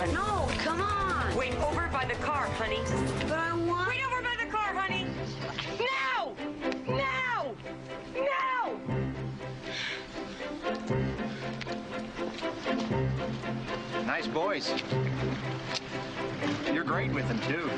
God. No, come on. Wait over by the car, honey. But I want... Wait over by the car, honey. Now! Now! Now! Nice boys. You're great with them, too.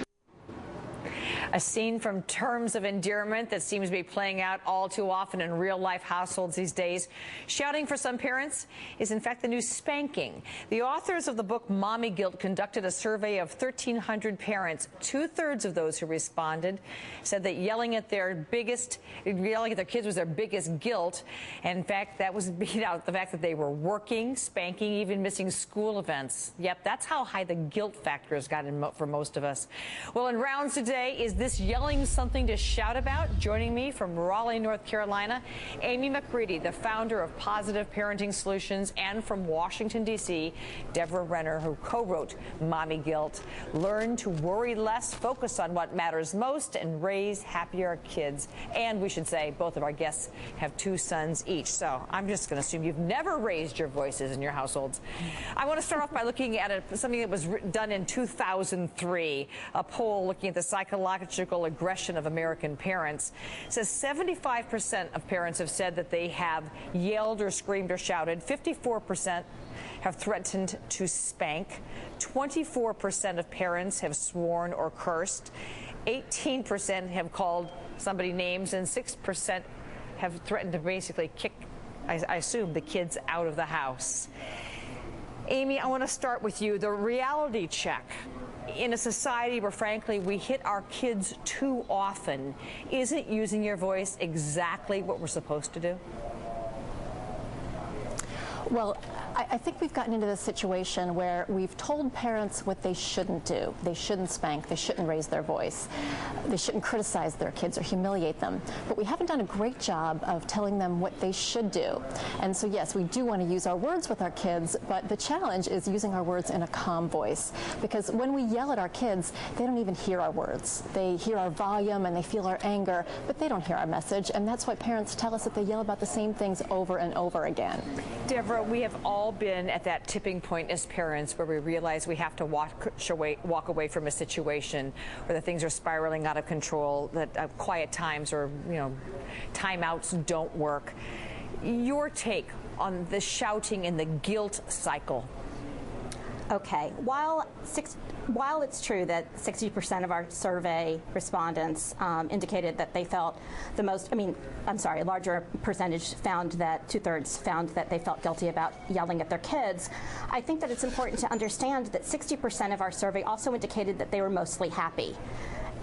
A scene from Terms of Endearment that seems to be playing out all too often in real-life households these days. Shouting for some parents is, in fact, the new spanking. The authors of the book Mommy Guilt conducted a survey of 1,300 parents. Two-thirds of those who responded said that yelling at their kids was their biggest guilt. And in fact, that was beat out the fact that they were working, spanking, even missing school events. Yep, that's how high the guilt factor has gotten for most of us. Well, in rounds today, is this yelling something to shout about? Joining me from Raleigh, North Carolina, AMY McCREADY, the founder of Positive Parenting Solutions, and from Washington, D.C., Deborah Renner, who co-wrote Mommy Guilt. Learn to worry less, focus on what matters most, and raise happier kids. And we should say both of our guests have 2 sons each. So I'm just going to assume you've never raised your voices in your households. I want to start off by looking at something that was done in 2003, a poll looking at the psychological aggression of American parents. It says 75% of parents have said that they have yelled or screamed or shouted. 54% have threatened to spank. 24% of parents have sworn or cursed. 18% have called somebody names, and 6% have threatened to basically kick, I assume, the kids out of the house. Amy, I want to start with you. The reality check. In a society where, frankly, we hit our kids too often, isn't using your voice exactly what we're supposed to do? Well, I think we've gotten into this situation where we've told parents what they shouldn't do. They shouldn't spank. They shouldn't raise their voice. They shouldn't criticize their kids or humiliate them. But we haven't done a great job of telling them what they should do. And so, yes, we do want to use our words with our kids, but the challenge is using our words in a calm voice. Because when we yell at our kids, they don't even hear our words. They hear our volume and they feel our anger, but they don't hear our message. And that's why parents tell us that they yell about the same things over and over again. Deborah, we have all been at that tipping point as parents where we realize we have to walk away from a situation where the things are spiraling out of control, that quiet times or, timeouts don't work. Your take on the shouting and the guilt cycle? Okay, while it's true that 60% of our survey respondents indicated that they felt the most, a larger percentage found that 2/3 found that they felt guilty about yelling at their kids, I think that it's important to understand that 60% of our survey also indicated that they were mostly happy.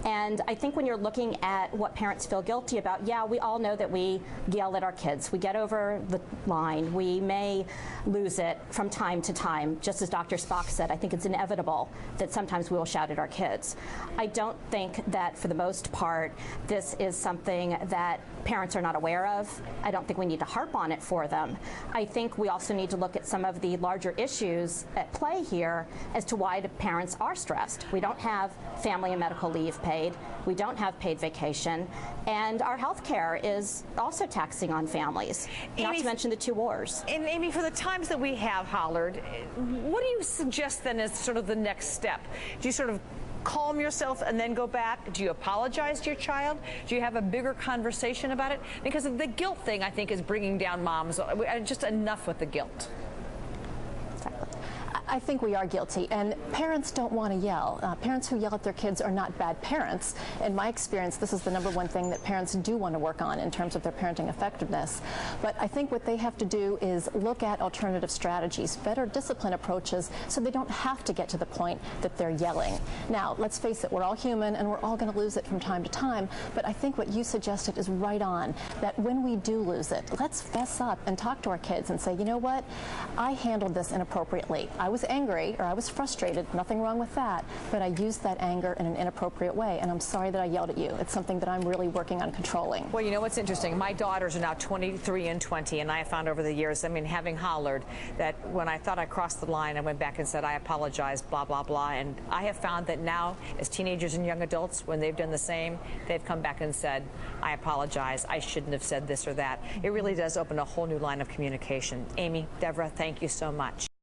And I think when you're looking at what parents feel guilty about, yeah, we all know that we yell at our kids. We get over the line. We may lose it from time to time. Just as Dr. Spock said, I think it's inevitable that sometimes we will shout at our kids. I don't think that, for the most part, this is something that parents are not aware of. I don't think we need to harp on it for them. I think we also need to look at some of the larger issues at play here as to why the parents are stressed. We don't have family and medical leave paid. We don't have paid vacation, and our health care is also taxing on families, not to mention the 2 wars. And Amy, for the times that we have hollered, what do you suggest then as sort of the next step? Do you sort of calm yourself and then go back? Do you apologize to your child? Do you have a bigger conversation about it? Because the guilt thing, I think, is bringing down moms. Just enough with the guilt. I think we are guilty, and parents don't want to yell. Parents who yell at their kids are not bad parents. In my experience, this is the #1 thing that parents do want to work on in terms of their parenting effectiveness. But I think what they have to do is look at alternative strategies, better discipline approaches, so they don't have to get to the point that they're yelling. Now, let's face it, we're all human, and we're all going to lose it from time to time, but I think what you suggested is right on, that when we do lose it, let's fess up and talk to our kids and say, you know what, I handled this inappropriately. I was angry or I was frustrated, nothing wrong with that, but I used that anger in an inappropriate way, and I'm sorry that I yelled at you. It's something that I'm really working on controlling. Well, you know what's interesting? My daughters are now 23 and 20, and I have found over the years, having hollered, that when I thought I crossed the line, I went back and said, I apologize, blah, blah, blah, and I have found that now, as teenagers and young adults, when they've done the same, they've come back and said, I apologize, I shouldn't have said this or that. It really does open a whole new line of communication. Amy, Deborah, thank you so much.